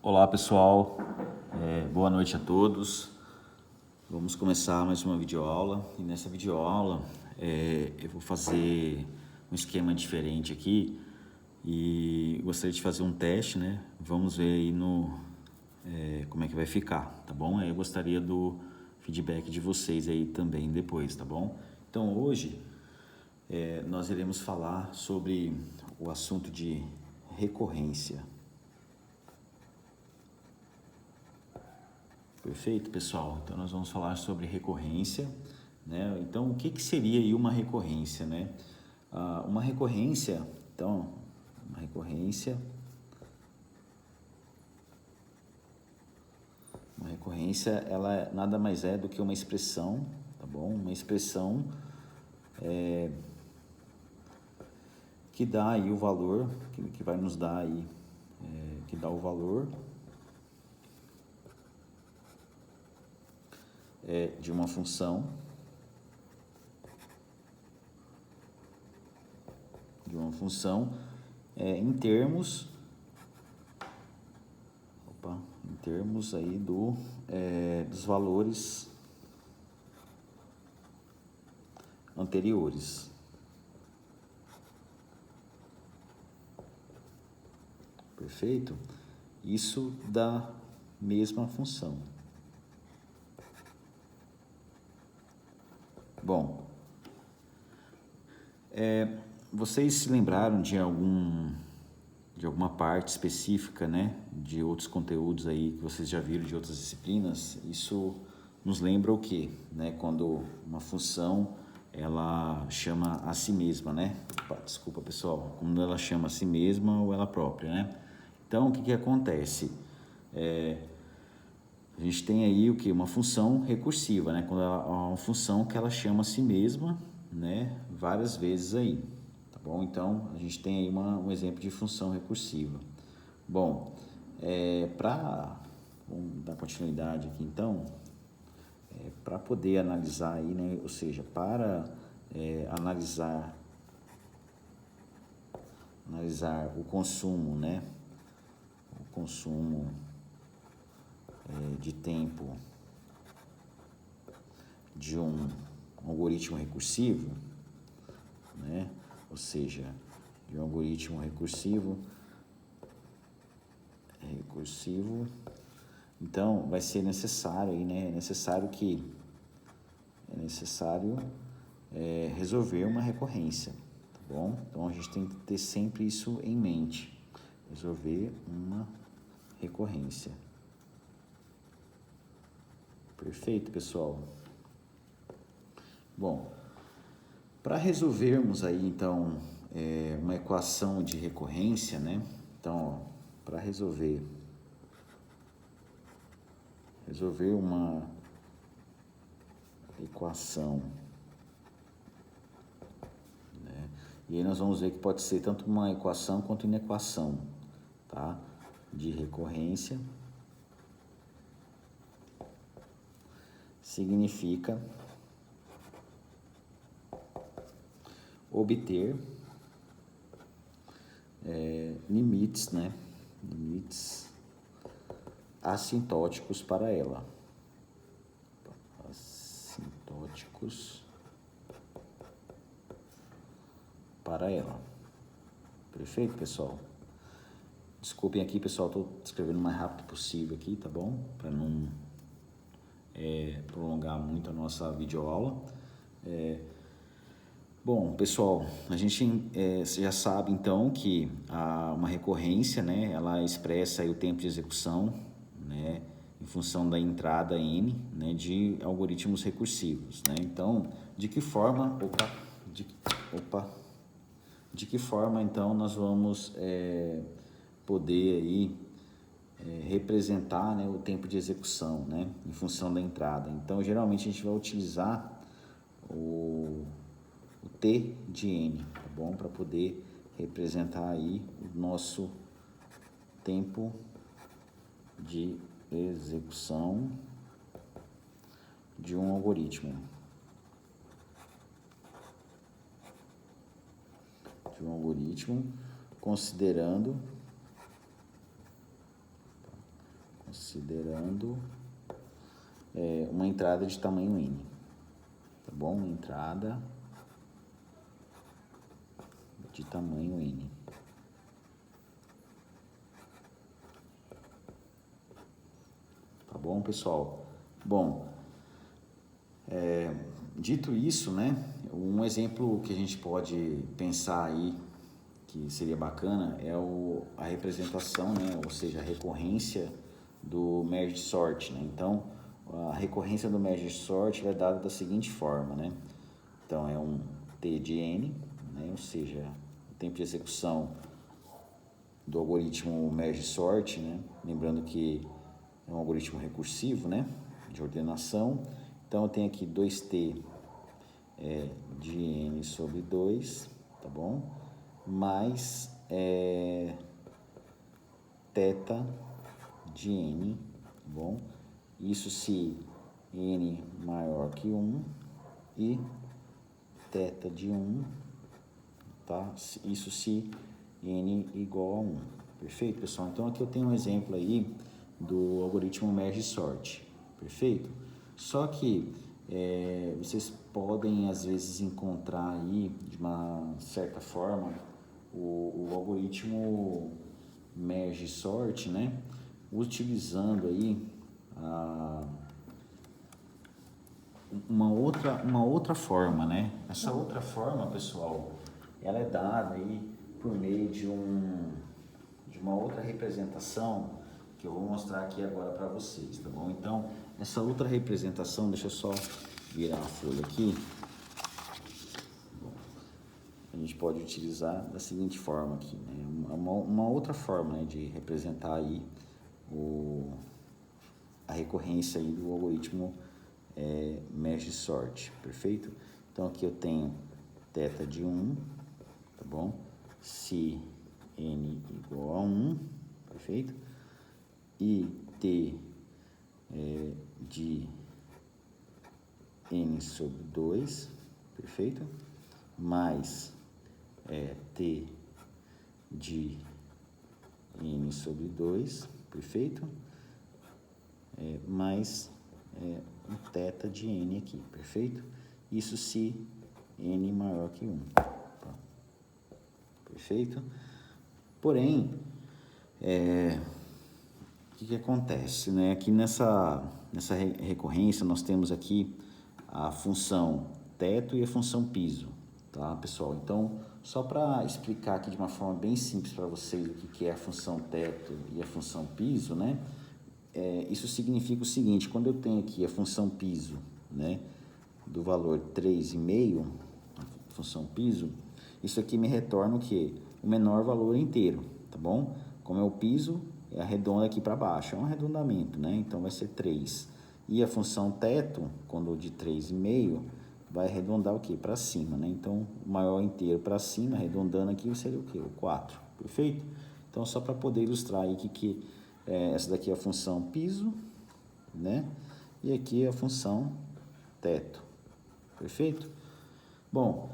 Olá pessoal, boa noite a todos. Vamos começar mais uma videoaula e nessa videoaula eu vou fazer um esquema diferente aqui e gostaria de fazer um teste, né? Vamos ver aí como é que vai ficar, tá bom? Eu gostaria do feedback de vocês aí também depois, tá bom? Então hoje nós iremos falar sobre o assunto de recorrência. Perfeito, pessoal? Então, nós vamos falar sobre recorrência, né? Então, o que seria aí uma recorrência, né? Uma recorrência, ela nada mais é do que uma expressão, tá bom? Uma expressão que dá aí o valor, que vai nos dar aí, que dá o valor de uma função, em termos aí dos valores anteriores. Perfeito? Isso da mesma função. Bom, vocês se lembraram de alguma parte específica, né, de outros conteúdos aí que vocês já viram de outras disciplinas? Isso nos lembra o quê? Né? Quando uma função ela chama a si mesma, né? Desculpa, pessoal, quando ela chama a si mesma ou ela própria, né? Então, o que acontece? A gente tem aí o que? Uma função recursiva, né? Quando ela é uma função que ela chama a si mesma, né? Várias vezes aí, tá bom? Então, a gente tem aí um exemplo de função recursiva. Bom, vamos dar continuidade aqui então, para poder analisar aí, né? Ou seja, para analisar o consumo, né? O consumo de tempo de um algoritmo recursivo, né? Ou seja, de um algoritmo recursivo, então vai ser necessário aí, né? É necessário resolver uma recorrência, tá bom? Então a gente tem que ter sempre isso em mente, resolver uma recorrência. Perfeito, pessoal? Bom, para resolvermos aí então uma equação de recorrência, né? Então, para resolver uma equação, né? E aí nós vamos ver que pode ser tanto uma equação quanto inequação, tá? De recorrência significa obter limites, né? Limites assintóticos para ela. Perfeito, pessoal? Desculpem aqui, pessoal, estou escrevendo o mais rápido possível aqui, tá bom? Para não prolongar muito a nossa videoaula. Bom, pessoal, a gente já sabe então que uma recorrência, né, ela expressa aí o tempo de execução, né, em função da entrada n, né, de algoritmos recursivos, né? Então, de que forma então nós vamos poder aí representar, né, o tempo de execução, né, em função da entrada? Então, geralmente a gente vai utilizar o T de N, tá bom? Para poder representar aí o nosso tempo de execução de um algoritmo. Considerando considerando uma entrada de tamanho n, tá bom? Uma entrada de tamanho n. Tá bom, pessoal? Bom, dito isso, né, um exemplo que a gente pode pensar aí que seria bacana é a representação, né, ou seja, a recorrência do merge sort, né? Então, a recorrência do merge sort é dada da seguinte forma, né? Então, é um t de n, né, ou seja, o tempo de execução do algoritmo merge sort, né? Lembrando que é um algoritmo recursivo, né, de ordenação. Então, eu tenho aqui 2t de n sobre 2, tá bom? Mais θ de n, tá bom? Isso se n maior que 1 e θ de 1, tá? Isso se n igual a 1. Perfeito, pessoal? Então, aqui eu tenho um exemplo aí do algoritmo merge sort. Perfeito? Só que vocês podem, às vezes, encontrar aí, de uma certa forma, o algoritmo merge sort, né? Utilizando aí uma outra forma, né? Essa outra forma, pessoal, ela é dada aí por meio de uma outra representação que eu vou mostrar aqui agora para vocês, tá bom? Então, essa outra representação, deixa eu só virar a folha aqui. A gente pode utilizar da seguinte forma aqui, né? Uma outra forma, né, de representar aí a recorrência aí do algoritmo merge sort, perfeito? Então aqui eu tenho θ de 1, tá bom? Se n igual a 1, perfeito? E t de n sobre 2, perfeito? Mais t de n sobre 2, perfeito? Mais um θ de n aqui, perfeito? Isso se n maior que 1, perfeito? Porém, o que acontece, né? Aqui nessa recorrência nós temos aqui a função teto e a função piso, tá, pessoal? Então, só para explicar aqui de uma forma bem simples para vocês o que é a função teto e a função piso, né? Isso significa o seguinte: quando eu tenho aqui a função piso, né, do valor 3,5, a função piso, isso aqui me retorna o quê? O menor valor inteiro, tá bom? Como é o piso, arredonda aqui para baixo, é um arredondamento, né? Então vai ser 3. E a função teto, quando de 3,5, vai arredondar o quê? Para cima, né? Então, o maior inteiro para cima, arredondando aqui, seria o quê? O 4, perfeito? Então, só para poder ilustrar aí que essa daqui é a função piso, né? E aqui é a função teto, perfeito? Bom,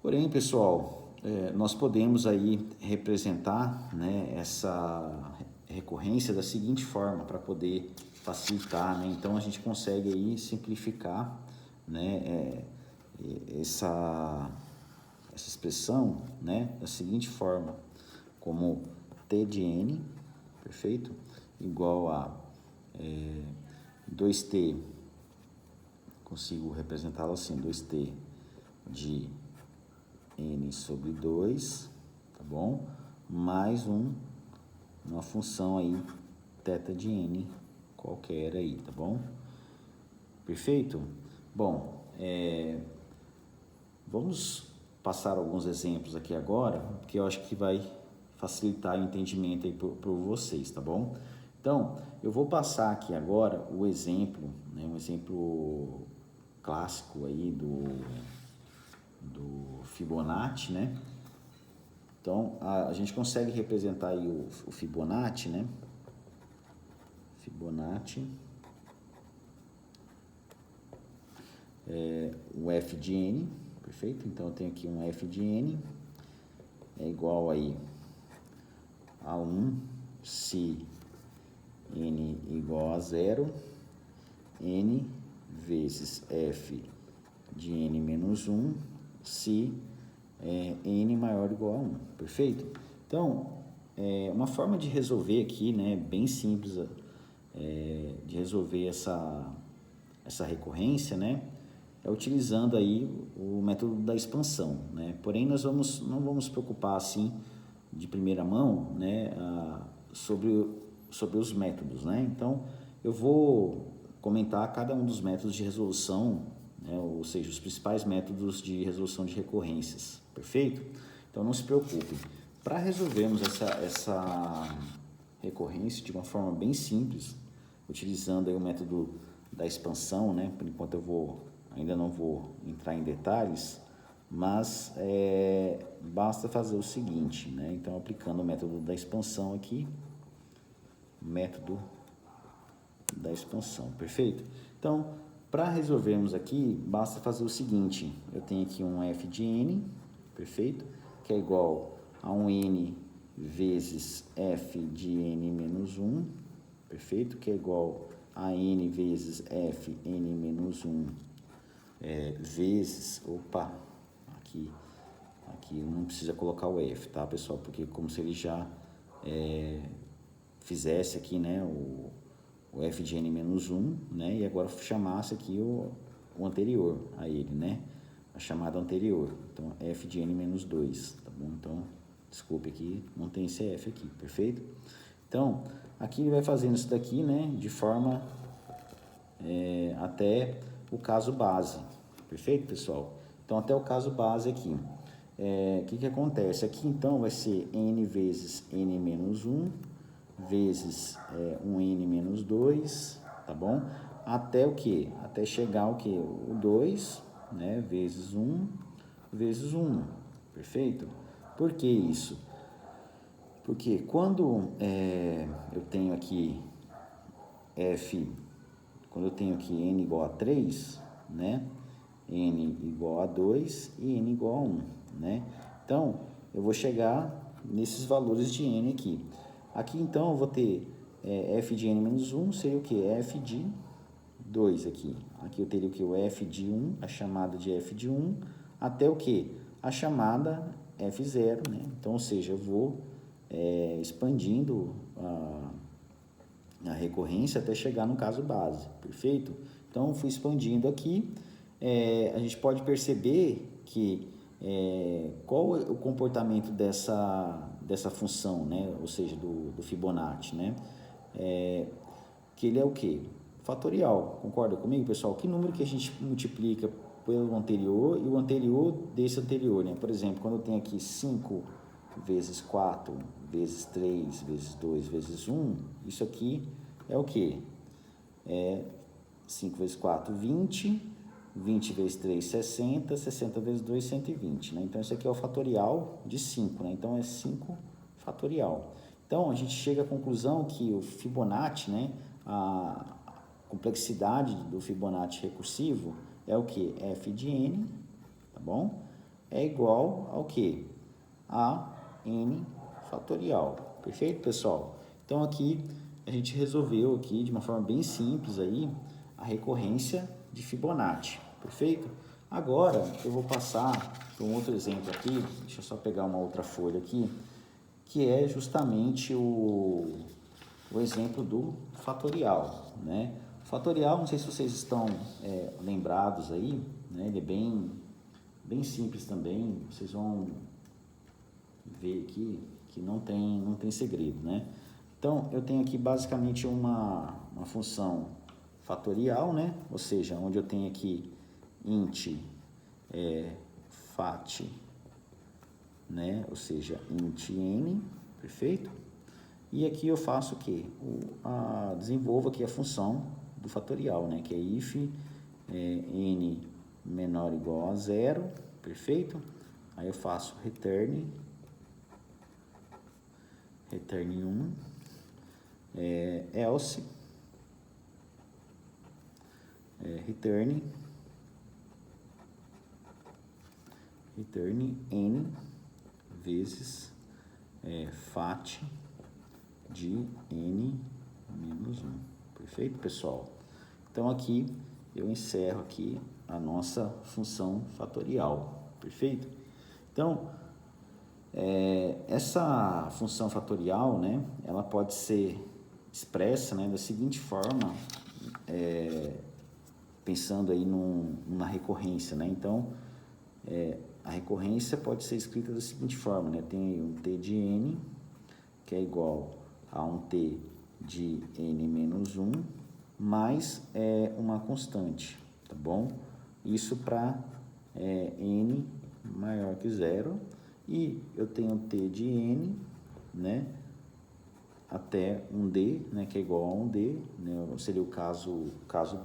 porém, pessoal, nós podemos aí representar, né, essa recorrência da seguinte forma, para poder facilitar, né? Então, a gente consegue aí simplificar, né, essa expressão, né, da seguinte forma, como t de n, perfeito? Igual a 2t, consigo representá-lo assim, 2t de n sobre 2, tá bom? Mais uma função aí, θ de n, qualquer aí, tá bom? Perfeito? Bom, vamos passar alguns exemplos aqui agora, porque eu acho que vai facilitar o entendimento aí para vocês, tá bom? Então, eu vou passar aqui agora o exemplo, né, um exemplo clássico aí do Fibonacci, né? Então, a gente consegue representar aí o Fibonacci, né? Fibonacci, o f de n, perfeito? Então, eu tenho aqui um f de n é igual aí a 1 se n igual a 0, n vezes f de n menos 1, se n maior ou igual a 1, perfeito? Então, uma forma de resolver aqui, né, bem simples, de resolver essa recorrência, né, é utilizando aí o método da expansão, né? Porém, nós não vamos nos preocupar assim de primeira mão, né, sobre os métodos, né? Então, eu vou comentar cada um dos métodos de resolução, né, ou seja, os principais métodos de resolução de recorrências, perfeito? Então, não se preocupe. Para resolvermos essa recorrência de uma forma bem simples, utilizando aí o método da expansão, né? Por enquanto ainda não vou entrar em detalhes, mas basta fazer o seguinte, né? Então, aplicando o método da expansão aqui, método da expansão, perfeito? Então, para resolvermos aqui, basta fazer o seguinte, eu tenho aqui um f de n, perfeito? Que é igual a um n vezes f de n menos 1, perfeito? Que é igual a n vezes f n menos 1 vezes, aqui não precisa colocar o f, tá, pessoal? Porque como se ele já fizesse aqui, né, o f de n menos 1, né, e agora chamasse aqui o anterior a ele, né, a chamada anterior. Então, f de n menos 2, tá bom? Então, desculpe aqui, não tem esse f aqui, perfeito? Então, aqui ele vai fazendo isso daqui, né, de forma até o caso base, perfeito, pessoal? Então, até o caso base aqui. O que acontece? Aqui, então, vai ser n vezes n menos 1, vezes um n menos 2, tá bom? Até o que? Até chegar o que? O 2, né? Vezes 1, vezes 1, perfeito? Por que isso? Porque quando eu tenho aqui quando eu tenho aqui n igual a 3, né? N igual a 2 e n igual a 1, né? Então, eu vou chegar nesses valores de n aqui. Aqui, então, eu vou ter f de n menos 1 seria o que? F de 2 aqui. Aqui eu teria o que? O f de 1, a chamada de f de 1, até o que? A chamada f0, né? Então, ou seja, eu vou expandindo a recorrência até chegar no caso base, perfeito? Então, fui expandindo aqui. A gente pode perceber que qual é o comportamento dessa função, né? Ou seja, do Fibonacci, né? Que ele é o quê? Fatorial, concorda comigo, pessoal? Que número que a gente multiplica pelo anterior e o anterior desse anterior, né? Por exemplo, quando eu tenho aqui 5 vezes 4 vezes 3 vezes 2 vezes 1, isso aqui é o quê? 5 vezes 4, 20, 20 vezes 3, 60, 60 vezes 2, 120, né? Então, isso aqui é o fatorial de 5, né? Então, é 5 fatorial. Então, a gente chega à conclusão que o Fibonacci, né? A complexidade do Fibonacci recursivo é o que? F de n, tá bom? É igual ao que? A n fatorial. Perfeito, pessoal? Então, aqui a gente resolveu aqui de uma forma bem simples aí a recorrência de Fibonacci. Perfeito? Agora, eu vou passar para um outro exemplo aqui. Deixa eu só pegar uma outra folha aqui, que é justamente o exemplo do fatorial, né? O fatorial, não sei se vocês estão lembrados aí, né? Ele é bem simples também, vocês vão ver aqui que não tem segredo, né? Então, eu tenho aqui basicamente uma função fatorial, né? Ou seja, onde eu tenho aqui int fat, né? Ou seja, int n, perfeito? E aqui eu faço o quê? Desenvolvo aqui a função do fatorial, né? Que é if n menor ou igual a 0, perfeito? Aí eu faço return 1, else, return n vezes fat de n menos menos 1. Perfeito, pessoal? Então, aqui eu encerro aqui a nossa função fatorial. Perfeito? Então, essa função fatorial, né, ela pode ser expressa, né, da seguinte forma, pensando aí numa recorrência, né? Então, a recorrência pode ser escrita da seguinte forma, né? Tem um t de n, que é igual a um t de n menos 1, mais uma constante, tá bom? Isso para n maior que 0, e eu tenho t de n, né, até um d, né, que é igual a um d, né, seria o caso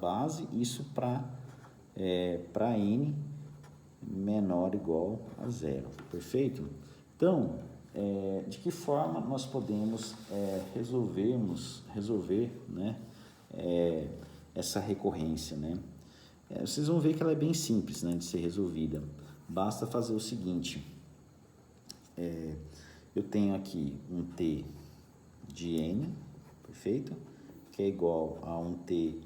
base, isso para n menor ou igual a 0, perfeito? Então, de que forma nós podemos resolver, né, essa recorrência, né? Vocês vão ver que ela é bem simples, né, de ser resolvida. Basta fazer o seguinte, eu tenho aqui um t de n, perfeito? Que é igual a um t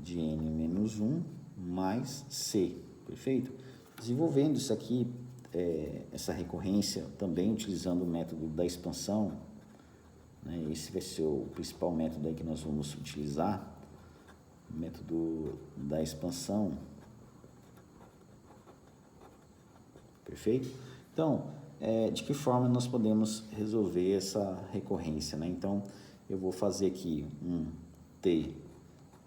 de n menos 1 mais c, perfeito? Desenvolvendo isso aqui, essa recorrência, também utilizando o método da expansão, né? Esse vai ser o principal método aí que nós vamos utilizar, o método da expansão, perfeito? Então, de que forma nós podemos resolver essa recorrência, né? Então, eu vou fazer aqui um t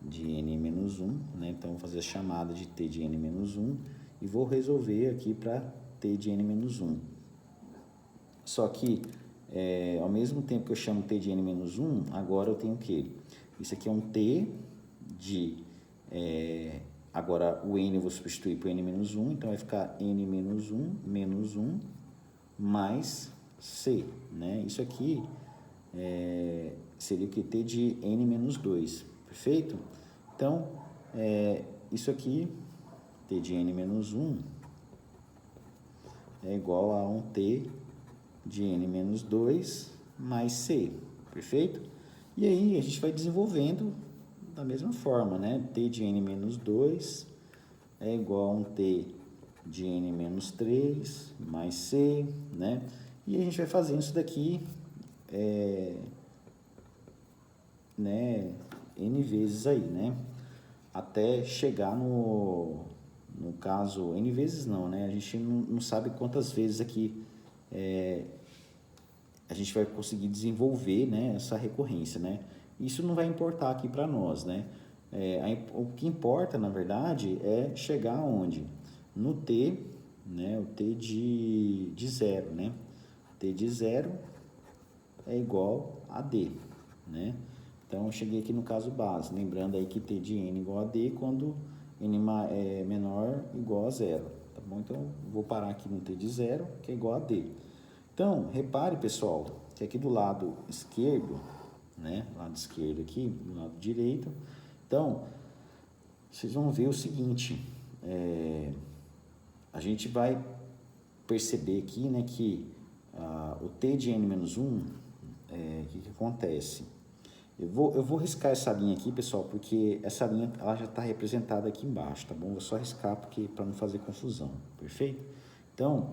de n menos 1, né? Então, vou fazer a chamada de t de n menos 1 e vou resolver aqui para t de n menos 1. Só que, ao mesmo tempo que eu chamo t de n menos 1, agora eu tenho o quê? Isso aqui é um t de... agora, o n eu vou substituir por n menos 1, então vai ficar n menos 1 mais c, né? Isso aqui seria o que? T de n menos 2, perfeito? Então, isso aqui, t de n menos 1, é igual a um t de n menos 2 mais c, perfeito? E aí, a gente vai desenvolvendo da mesma forma, né? T de n menos 2 é igual a um t de n menos 3 mais c, né? E a gente vai fazendo isso daqui, né, n vezes aí, né? Até chegar no caso, n vezes não, né? A gente não sabe quantas vezes aqui a gente vai conseguir desenvolver, né, essa recorrência, né? Isso não vai importar aqui para nós, né? O que importa, na verdade, é chegar onde? No t, né, o t de 0, né? T de 0 é igual a d, né? Então, eu cheguei aqui no caso base, lembrando aí que t de n igual a d quando n é menor ou igual a 0, tá bom? Então, vou parar aqui no t de 0, que é igual a d. Então, repare, pessoal, que aqui do lado esquerdo, né, lado esquerdo aqui, do lado direito, então, vocês vão ver o seguinte, a gente vai perceber aqui, né, que o t de n menos 1, o que acontece? Eu vou riscar essa linha aqui, pessoal, porque essa linha ela já está representada aqui embaixo, tá bom? Vou só riscar para não fazer confusão, perfeito? Então,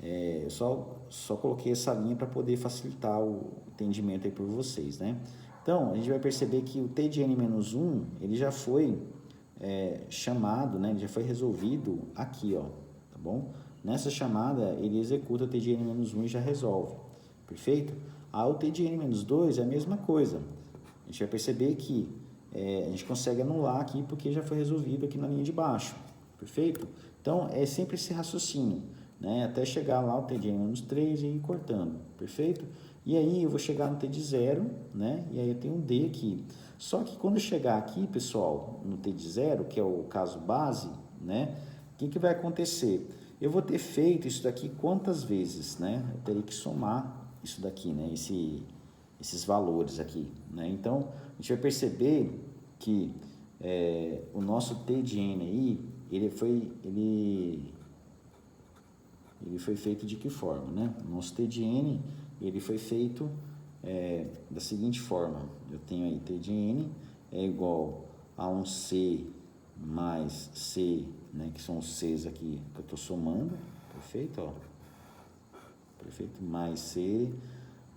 eu só coloquei essa linha para poder facilitar o entendimento aí por vocês, né? Então, a gente vai perceber que o t de n menos 1, ele já foi chamado, né? Ele já foi resolvido aqui, ó, tá bom? Nessa chamada, ele executa o t de n menos 1 e já resolve, perfeito? O t de n menos 2 é a mesma coisa. A gente vai perceber que a gente consegue anular aqui porque já foi resolvido aqui na linha de baixo, perfeito? Então, é sempre esse raciocínio, né? Até chegar lá o t de n menos 3 e ir cortando, perfeito? E aí eu vou chegar no t de 0, né? E aí eu tenho um d aqui. Só que quando eu chegar aqui, pessoal, no t de 0, que é o caso base, né? O que vai acontecer? Eu vou ter feito isso daqui quantas vezes, né? Eu teria que somar isso daqui, né? Esses valores aqui, né? Então, a gente vai perceber que o nosso t de n aí, ele foi feito de que forma, né? O nosso t de n, ele foi feito da seguinte forma, eu tenho aí t de n é igual a um c mais c, né, que são os c's aqui que eu estou somando, perfeito? Ó. Perfeito? Mais c,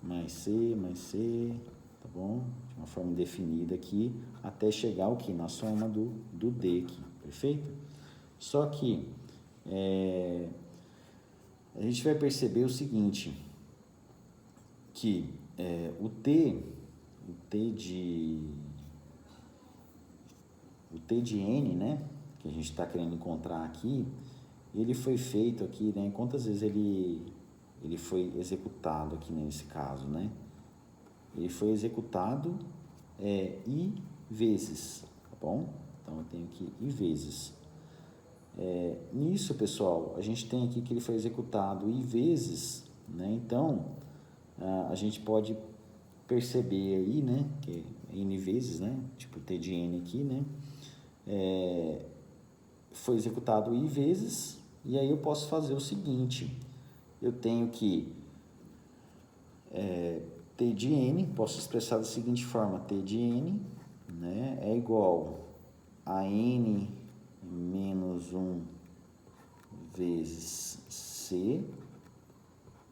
mais c, mais c, tá bom? De uma forma definida aqui, até chegar ao que? Na soma do d aqui, perfeito? Só que a gente vai perceber o seguinte, que o t de n, né, que a gente está querendo encontrar aqui, ele foi feito aqui, né, quantas vezes ele foi executado aqui nesse caso, né? Ele foi executado i vezes, tá bom? Então eu tenho aqui i vezes. Nisso, pessoal, a gente tem aqui que ele foi executado i vezes, né? Então a gente pode perceber aí, né, que é n vezes, né, tipo t de n aqui, né, foi executado i vezes, e aí eu posso fazer o seguinte, eu tenho que t de n, posso expressar da seguinte forma, t de n, né, é igual a n menos 1 vezes c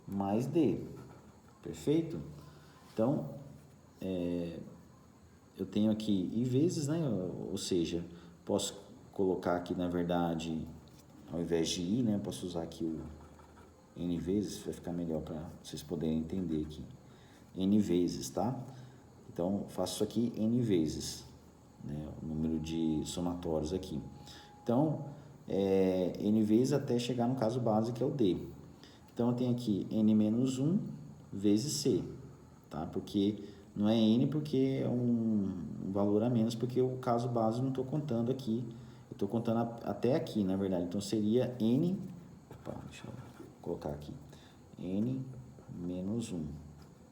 mais d, perfeito? Então, eu tenho aqui i vezes, né? Ou seja, posso colocar aqui, na verdade, ao invés de i, né? Posso usar aqui o n vezes, vai ficar melhor para vocês poderem entender aqui. N vezes, tá? Então, faço isso aqui n vezes, né? O número de somatórios aqui. Então, n vezes até chegar no caso base, que é o d. Então, eu tenho aqui n menos 1 vezes c, tá? Porque não é n porque é um valor a menos, porque o caso base não estou contando aqui. Eu estou contando até aqui, na verdade. Então, seria n... Opa, deixa eu colocar aqui. N menos 1.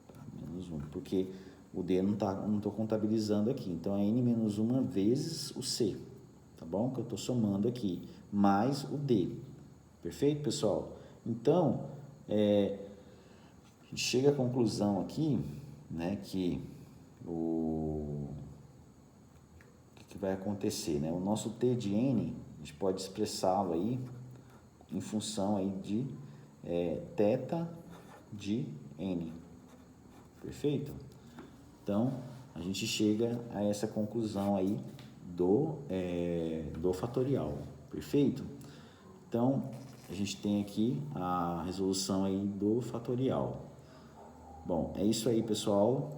Tá? Menos 1, porque o d não estou contabilizando aqui. Então, é n menos 1 vezes o c, tá bom? Que eu estou somando aqui, mais o d. Perfeito, pessoal? Então, a gente chega à conclusão aqui, né, que o que vai acontecer, né? O nosso t de n, a gente pode expressá-lo aí em função aí de θ de n, perfeito? Então, a gente chega a essa conclusão aí do fatorial, perfeito? Então, a gente tem aqui a resolução aí do fatorial. Bom, é isso aí, pessoal.